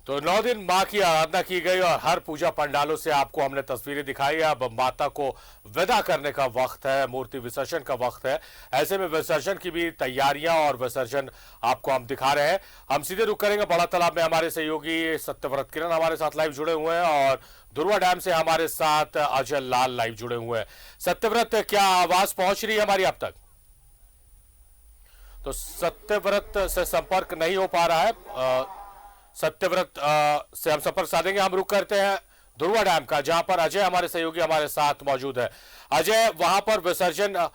तो 9 दिन मां की आराधना की गई और हर पूजा पंडालों से आपको हमने तस्वीरें दिखाई। अब माता को विदा करने का वक्त है, मूर्ति विसर्जन का वक्त है। ऐसे में विसर्जन की भी तैयारियां और विसर्जन आपको हम दिखा रहे हैं। हम सीधे रुक करेंगे बड़ा तालाब में। हमारे सहयोगी सत्यव्रत किरण हमारे साथ लाइव जुड़े हुए हैं और धुरवा डैम से हमारे साथ अजय लाल लाइव जुड़े हुए हैं। सत्यव्रत, क्या आवाज पहुंच रही है हमारी अब तक? तो सत्यव्रत से संपर्क नहीं हो पा रहा है। सत्यव्रत से हम संपर्क साधेंगे। हम रुक करते हैं धुरवा डैम का, जहां पर अजय हमारे सहयोगी हमारे साथ मौजूद है। अजय, वहां पर विसर्जन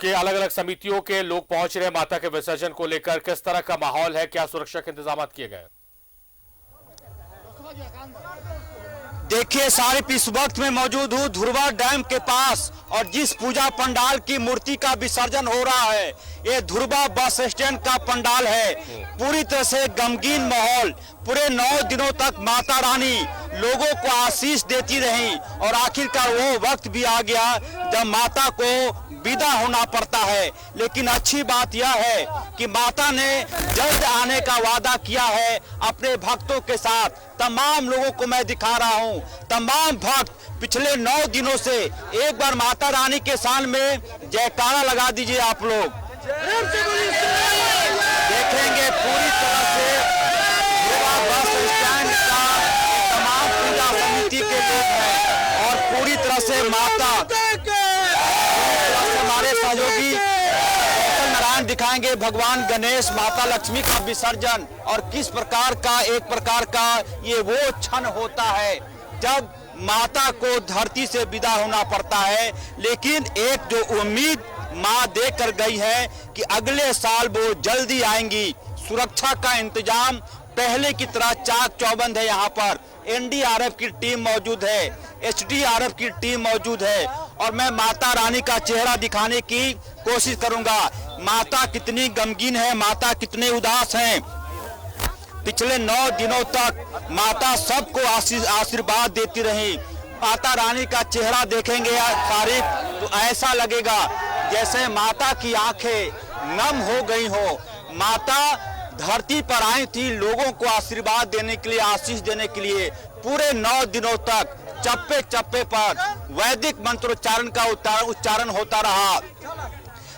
के अलग अलग समितियों के लोग पहुंच रहे हैं माता के विसर्जन को लेकर, किस तरह का माहौल है, क्या सुरक्षा के इंतजाम किए गए? देखिए, सारिफ इस वक्त में मौजूद हूँ धुरवा डैम के पास और जिस पूजा पंडाल की मूर्ति का विसर्जन हो रहा है ये धुरवा बस स्टैंड का पंडाल है। पूरी तरह से गमगीन माहौल। पूरे 9 दिनों तक माता रानी लोगों को आशीष देती रही और आखिरकार वो वक्त भी आ गया जब माता को विदा होना पड़ता है। लेकिन अच्छी बात यह है कि माता ने जल्द आने का वादा किया है अपने भक्तों के साथ। तमाम लोगों को मैं दिखा रहा हूं, तमाम भक्त पिछले 9 दिनों से एक बार माता रानी के शान में जयकारा लगा दीजिए। आप लोग देखेंगे पूरी तरह से बस स्टैंड का तमाम पूजा समिति के लोग हैं और पूरी तरह से माता हमारे सहयोगी नारायण दिखाएंगे भगवान गणेश माता लक्ष्मी का विसर्जन और किस प्रकार का एक प्रकार का ये वो क्षण होता है जब माता को धरती से विदा होना पड़ता है। लेकिन एक जो उम्मीद माँ देकर गई है कि अगले साल वो जल्दी आएंगी। सुरक्षा का इंतजाम पहले की तरह चाक चौबंद है। यहाँ पर एनडीआरएफ की टीम मौजूद है, एसडीआरएफ की टीम मौजूद है और मैं माता रानी का चेहरा दिखाने की कोशिश करूंगा। माता कितनी गमगीन है, माता कितने उदास हैं। पिछले 9 दिनों तक माता सबको आशीर्वाद देती रही। माता रानी का चेहरा देखेंगे तारीफ तो ऐसा लगेगा जैसे माता की आंखें नम हो गई हो। माता धरती पर आई थी लोगों को आशीर्वाद देने के लिए, आशीष देने के लिए। पूरे 9 दिनों तक चप्पे चप्पे पर वैदिक मंत्रोच्चारण का उच्चारण होता रहा।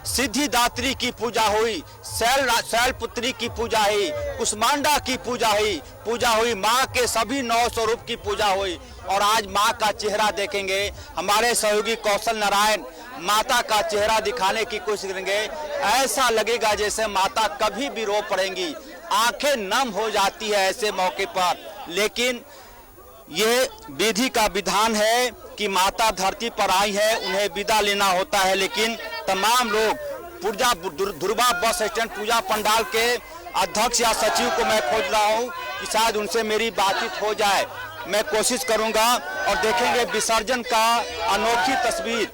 सिद्धिदात्री की पूजा हुई, शैलपुत्री की पूजा हुई, कुष्मांडा की पूजा हुई, माँ के सभी 9 स्वरूप की पूजा हुई और आज माँ का चेहरा देखेंगे। हमारे सहयोगी कौशल नारायण माता का चेहरा दिखाने की कोशिश करेंगे। ऐसा लगेगा जैसे माता कभी भी रो पड़ेंगी, आंखें नम हो जाती है ऐसे मौके पर। लेकिन ये विधि का विधान है कि माता धरती पर आई है, उन्हें विदा लेना होता है। लेकिन तमाम लोग पूजा धुरवा बस स्टैंड पूजा पंडाल के अध्यक्ष या सचिव को मैं खोज रहा हूं कि शायद उनसे मेरी बातचीत हो जाए। मैं कोशिश करूंगा और देखेंगे विसर्जन का अनोखी तस्वीर।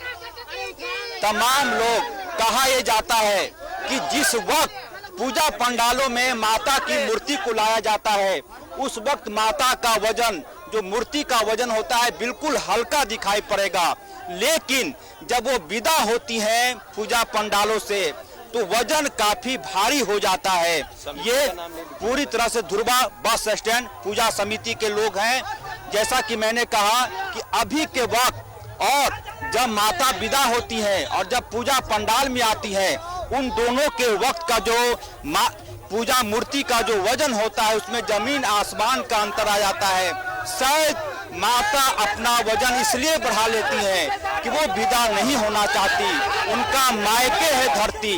तमाम लोग कहा यह जाता है कि जिस वक्त पूजा पंडालों में माता की मूर्ति को लाया जाता है उस वक्त माता का वजन, जो मूर्ति का वजन होता है, बिल्कुल हल्का दिखाई पड़ेगा। लेकिन जब वो विदा होती हैं पूजा पंडालों से तो वजन काफी भारी हो जाता है। ये पूरी तरह से धुरवा बस स्टैंड पूजा समिति के लोग हैं। जैसा कि मैंने कहा कि अभी के वक्त और जब माता विदा होती है और जब पूजा पंडाल में आती है, उन दोनों के वक्त का जो पूजा मूर्ति का जो वजन होता है उसमें जमीन आसमान का अंतर आ जाता है। शायद माता अपना वजन इसलिए बढ़ा लेती है कि वो विदा नहीं होना चाहती। उनका मायके है धरती,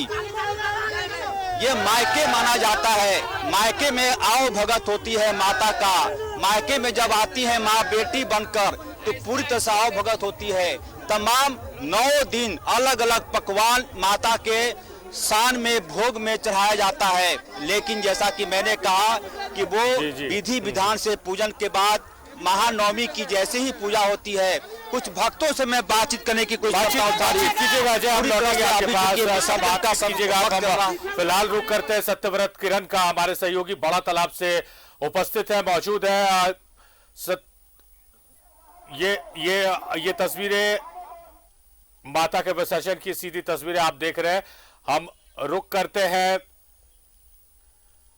ये मायके माना जाता है। मायके में आओ भगत होती है माता का। मायके में जब आती है माँ बेटी बनकर तो पूरी तरह से आओ भगत होती है। तमाम 9 दिन अलग अलग पकवान माता के शान में भोग में चढ़ाया जाता है। लेकिन जैसा कि मैंने कहा कि वो विधि विधान से पूजन के बाद महानवमी की जैसे ही पूजा होती है। कुछ भक्तों से मैं बातचीत करने की कोशिश करता हूँ। फिलहाल रुक करते हैं सत्यव्रत किरण का, हमारे सहयोगी बड़ा तालाब से उपस्थित है, मौजूद है। ये तस्वीरें माता के विसर्जन की सीधी तस्वीरें आप देख रहे हैं। हम रुक करते हैं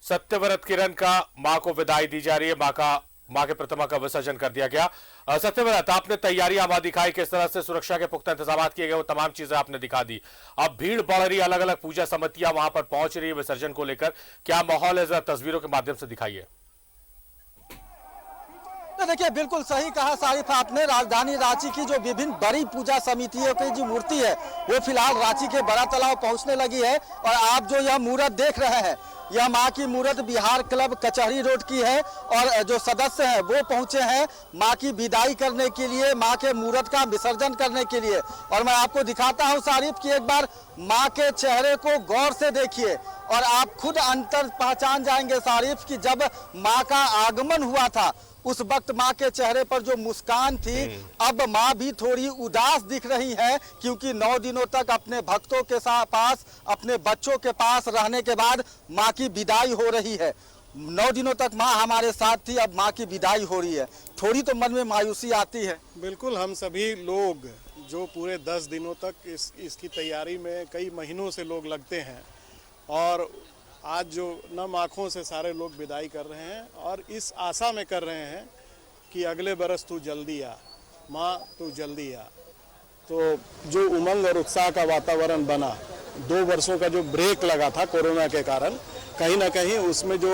सत्यव्रत किरण का मां को विदाई दी जा रही है। मां के प्रतिमा का विसर्जन कर दिया गया। सत्यव्रत, आपने तैयारियां वहां दिखाई, किस तरह से सुरक्षा के पुख्ता इंतजाम किए गए, वो तमाम चीजें आपने दिखा दी। अब भीड़ बढ़ रही है, अलग अलग पूजा समितियां वहां पर पहुंच रही है विसर्जन को लेकर, क्या माहौल है, जरा तस्वीरों के माध्यम से दिखाइए। तो देखिए, बिल्कुल सही कहा सारिफ आपने। राजधानी रांची की जो विभिन्न बड़ी पूजा समितियों की जो मूर्ति है वो फिलहाल रांची के बड़ा तालाब पहुंचने लगी है। और आप जो यह मूर्त देख रहे हैं, यह मां की मूर्त बिहार क्लब कचहरी रोड की है। और जो सदस्य हैं वो पहुंचे हैं मां की विदाई करने के लिए, मां के मूर्त का विसर्जन करने के लिए। और मैं आपको दिखाता हूं सारिफ कि एक बार मां के चेहरे को गौर से देखिए और आप खुद अंतर पहचान जाएंगे सारिफ कि जब मां का आगमन हुआ था उस वक्त मां के चेहरे पर जो मुस्कान थी, अब मां भी थोड़ी उदास दिख रही है, क्योंकि 9 दिनों तक अपने भक्तों के पास, अपने बच्चों के पास रहने के बाद मां की विदाई हो रही है। 9 दिनों तक मां हमारे साथ थी, अब मां की विदाई हो रही है, थोड़ी तो मन में मायूसी आती है। बिल्कुल, हम सभी लोग जो पूरे 10 दिनों तक इसकी तैयारी में कई महीनों से लोग लगते हैं, और आज जो नम आँखों से सारे लोग विदाई कर रहे हैं और इस आशा में कर रहे हैं कि अगले बरस तू जल्दी आ, माँ तू जल्दी आ। तो जो उमंग और उत्साह का वातावरण बना, 2 वर्षों का जो ब्रेक लगा था कोरोना के कारण, कहीं ना कहीं उसमें जो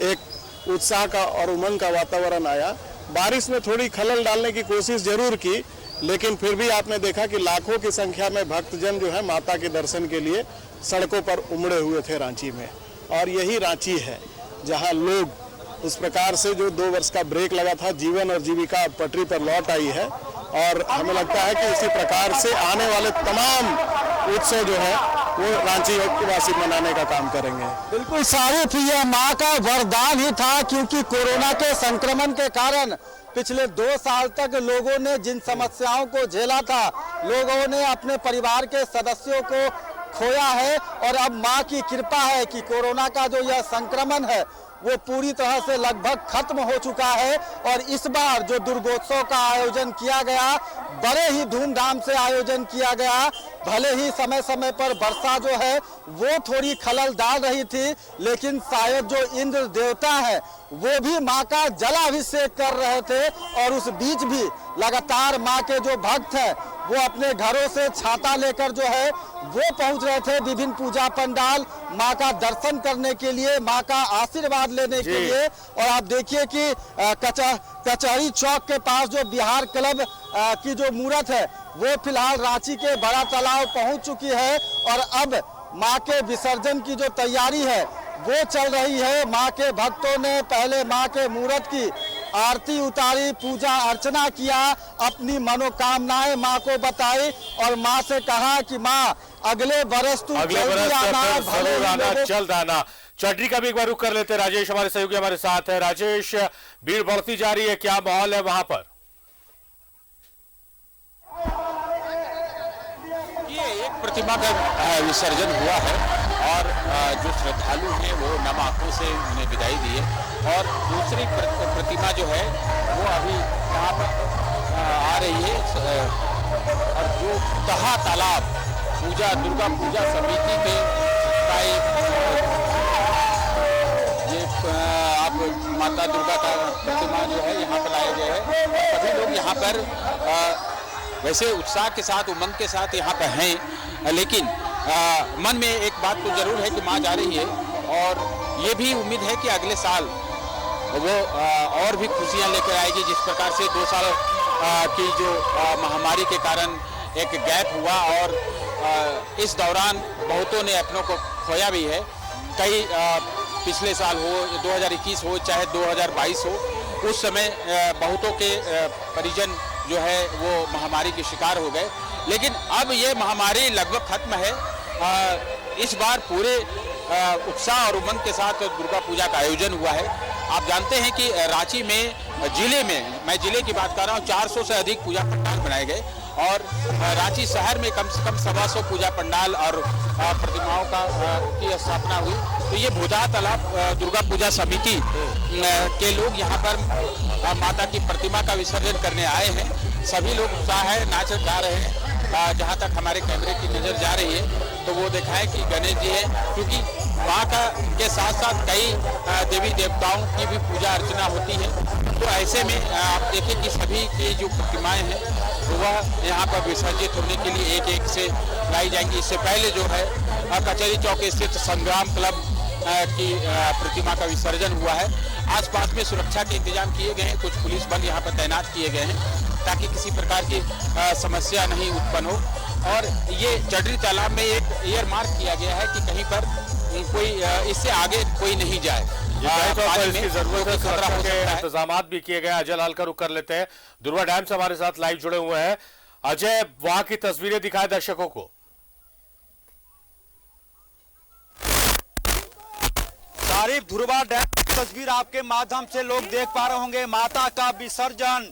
एक उत्साह का और उमंग का वातावरण आया। बारिश में थोड़ी खलल डालने की कोशिश जरूर की, लेकिन फिर भी आपने देखा कि लाखों की संख्या में भक्तजन जो है माता के दर्शन के लिए सड़कों पर उमड़े हुए थे रांची में। और यही रांची है जहां लोग उस प्रकार से जो 2 वर्ष का ब्रेक लगा था, जीवन और जीविका पटरी पर लौट आई है। और हमें लगता है कि इसी प्रकार से आने वाले तमाम उत्सव जो है वो रांची वासी मनाने का काम करेंगे। बिल्कुल सारिफ, यह मां का वरदान ही था, क्योंकि कोरोना के संक्रमण के कारण पिछले 2 साल तक लोगों ने जिन समस्याओं को झेला था, लोगों ने अपने परिवार के सदस्यों को खोया है। और अब मां की कृपा है कि कोरोना का जो यह संक्रमण है वो पूरी तरह से लगभग खत्म हो चुका है। और इस बार जो दुर्गोत्सव का आयोजन किया गया, बड़े ही धूमधाम से आयोजन किया गया। भले ही समय समय पर वर्षा जो है वो थोड़ी खलल डाल रही थी, लेकिन शायद जो इंद्र देवता है वो भी मां का जलाभिषेक कर रहे थे। और उस बीच भी लगातार मां के जो भक्त हैं वो अपने घरों से छाता लेकर जो है वो पहुंच रहे थे विभिन्न पूजा पंडाल, मां का दर्शन करने के लिए, मां का आशीर्वाद लेने के लिए। और आप देखिए कि कचहरी चौक के पास जो बिहार क्लब की जो मूर्त है वो फिलहाल रांची के बड़ा तालाब पहुंच चुकी है। और अब मां के विसर्जन की जो तैयारी है वो चल रही है। मां के भक्तों ने पहले मां के मूर्त की आरती उतारी, पूजा अर्चना किया, अपनी मनोकामनाएं मां को बताई और मां से कहा कि मां अगले बरस तू जल्दी आना, जल्द आना। चटरी का भी एक बार रुख कर लेते हैं। राजेश हमारे सहयोगी हमारे साथ है। राजेश, भीड़ बढ़ती जा रही है, क्या माहौल है वहां पर? ये एक प्रतिमा का विसर्जन हुआ है और जो श्रद्धालु हैं वो नम आंखों से उन्हें विदाई दी है। और दूसरी प्रतिमा जो है वो अभी यहाँ पर आ रही है। और जो तहा तालाब दुर्गा पूजा समिति के का आप माता दुर्गा का प्रतिमा जो है यहाँ पर लाए गए हैं। सभी लोग यहाँ पर वैसे उत्साह के साथ, उमंग के साथ यहाँ पर हैं, लेकिन मन में एक बात तो जरूर है कि माँ जा रही है। और ये भी उम्मीद है कि अगले साल वो और भी खुशियाँ लेकर आएगी। जिस प्रकार से 2 साल की जो महामारी के कारण एक गैप हुआ और इस दौरान बहुतों ने अपनों को खोया भी है। कई पिछले साल हो, 2021 हो, चाहे 2022 हो, उस समय बहुतों के परिजन जो है वो महामारी के शिकार हो गए। लेकिन अब ये महामारी लगभग खत्म है। इस बार पूरे उत्साह और उमंग के साथ दुर्गा पूजा का आयोजन हुआ है। आप जानते हैं कि रांची में मैं जिले की बात कर रहा हूँ, 400 से अधिक पूजा पंडाल बनाए गए और रांची शहर में कम से कम 125 पूजा पंडाल और प्रतिमाओं की स्थापना हुई। तो ये भोजा तालाब दुर्गा पूजा समिति के लोग यहाँ पर माता की प्रतिमा का विसर्जन करने आए हैं। सभी लोग उत्साह है, नाच गा रहे हैं। जहाँ तक हमारे कैमरे की नज़र जा रही है तो वो देखा है कि गणेश जी है, क्योंकि वहाँ का के साथ साथ कई देवी देवताओं की भी पूजा अर्चना होती है। तो ऐसे में आप देखें कि सभी की जो प्रतिमाएं हैं तो वह यहाँ पर विसर्जित होने के लिए एक एक से लाई जाएंगी। इससे पहले जो है कचहरी चौक स्थित संग्राम क्लब की प्रतिमा का विसर्जन हुआ है। आसपास में सुरक्षा के इंतजाम किए गए हैं, कुछ पुलिस बल यहाँ पर तैनात किए गए हैं ताकि किसी प्रकार की समस्या नहीं उत्पन्न हो। और ये चडरी तालाब में एक एयर मार्क किया गया है कि कहीं पर कोई इससे आगे कोई नहीं जाए। इसकी जरूरत है, सुरक्षा के इंतजाम भी किए गए। अजय लाल का रुख कर लेते हैं, दुर्वा डैम से हमारे साथ लाइव जुड़े हुए हैं। अजय, वहां की तस्वीरें दिखाए दर्शकों को। तारीफ धुरवा डैम की तस्वीर आपके माध्यम से लोग देख पा रहे होंगे। माता का विसर्जन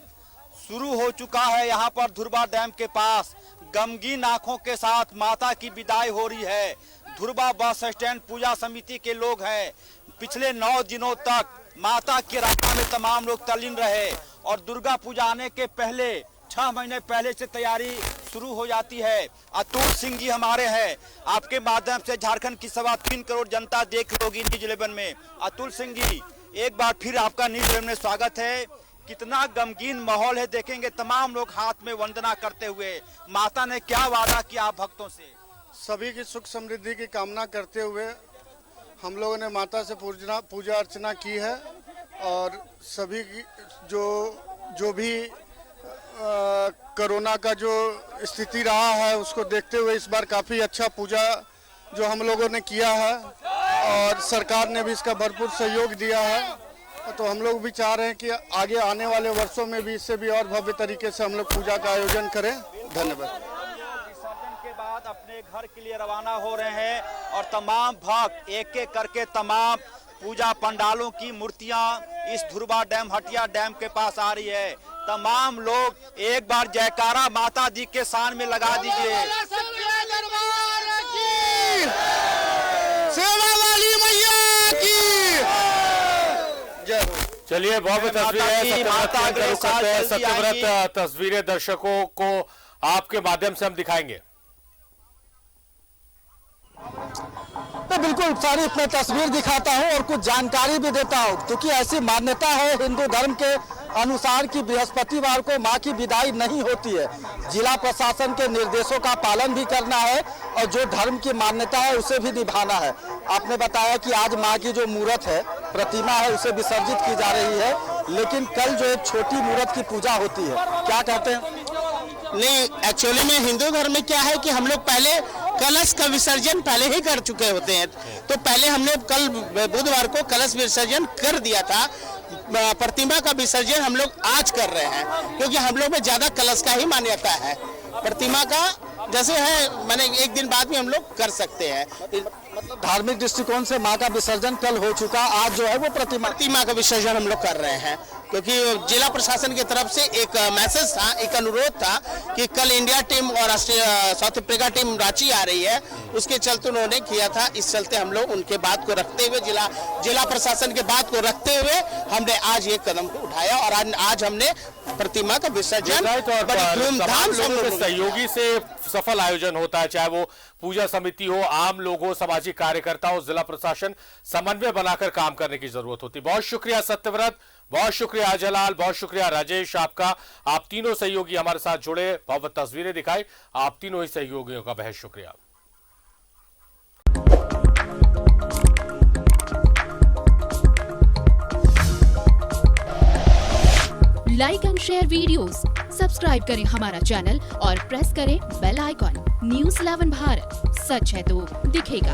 शुरू हो चुका है। यहाँ पर धुरवा डैम के पास गमगीन आंखों के साथ माता की विदाई हो रही है। धुरवा बस स्टैंड पूजा समिति के लोग हैं। पिछले 9 दिनों तक माता की आराधना में तमाम लोग तल्लीन रहे और दुर्गा पूजा आने के पहले 6 महीने पहले से तैयारी शुरू हो जाती है। अतुल सिंह जी हमारे हैं, आपके माध्यम से झारखंड की 3.25 करोड़ जनता देख होगी न्यूज 11 में। अतुल सिंह जी, एक बार फिर आपका न्यूज 11 में स्वागत है। कितना गमगीन माहौल है, देखेंगे तमाम लोग हाथ में वंदना करते हुए। माता ने क्या वादा किया आप भक्तों से? सभी की सुख समृद्धि की कामना करते हुए हम लोगों ने माता से पूजा अर्चना की है और सभी की जो भी कोरोना का जो स्थिति रहा है उसको देखते हुए इस बार काफ़ी अच्छा पूजा जो हम लोगों ने किया है और सरकार ने भी इसका भरपूर सहयोग दिया है। तो हम लोग भी चाह रहे हैं कि आगे आने वाले वर्षों में भी इससे भी और भव्य तरीके से हम लोग पूजा का आयोजन करें। धन्यवाद। अपने घर के लिए रवाना हो रहे हैं और तमाम भक्त एक एक करके तमाम पूजा पंडालों की मूर्तियां इस धुरवा डैम हटिया डैम के पास आ रही है। तमाम लोग एक बार जयकारा माता दी के शान में लगा दीजिए। चलिए, बहुत तस्वीर है। सत्यव्रत तस्वीरें दर्शकों को आपके माध्यम से हम दिखाएंगे। तो बिल्कुल सारी मैं तस्वीर दिखाता हूं और कुछ जानकारी भी देता हूं, क्योंकि ऐसी मान्यता है हिंदू धर्म के अनुसार कि बृहस्पतिवार को मां की विदाई नहीं होती है। जिला प्रशासन के निर्देशों का पालन भी करना है और जो धर्म की मान्यता है उसे भी निभाना है। आपने बताया कि आज मां की जो मूर्त है, प्रतिमा है, उसे विसर्जित की जा रही है, लेकिन कल जो एक छोटी मूर्त की पूजा होती है, क्या कहते हैं? नहीं, एक्चुअली में हिंदू धर्म में क्या है कि हम लोग पहले कलश का विसर्जन पहले ही कर चुके होते हैं। तो पहले हमने कल बुधवार को कलश विसर्जन कर दिया था। प्रतिमा का विसर्जन हम लोग आज कर रहे हैं क्योंकि हम लोग में ज्यादा कलश का ही मान्यता है। प्रतिमा का जैसे है मैंने एक दिन बाद भी हम लोग कर सकते हैं। मतलब धार्मिक दृष्टिकोण से मां का विसर्जन कल हो चुका, आज जो है वो प्रतिमा का विसर्जन हम लोग कर रहे हैं क्योंकि जिला प्रशासन की तरफ से एक मैसेज था, एक अनुरोध था कि कल इंडिया टीम और साउथ अफ्रीका टीम रांची आ रही है, उसके चलते उन्होंने किया था। इस चलते हम लोग उनके बात को रखते हुए जिला प्रशासन के बात को रखते हुए हमने आज ये कदम को उठाया और आज हमने प्रतिमा का विसर्जन बड़ी धूमधाम से सहयोगी से सफल आयोजन होता है, चाहे वो पूजा समिति हो, आम लोगों, सामाजिक कार्यकर्ता हो, जिला प्रशासन समन्वय बनाकर काम करने की जरूरत होती है। बहुत शुक्रिया सत्यव्रत, बहुत शुक्रिया अजय लाल, बहुत शुक्रिया राजेश आपका। आप तीनों सहयोगी हमारे साथ जुड़े, बहुत तस्वीरें दिखाई, आप तीनों ही सहयोगियों का बहुत शुक्रिया। Like and share videos, subscribe करें हमारा चैनल और प्रेस करें बेल आइकॉन। न्यूज़ 11 भारत, सच है तो दिखेगा।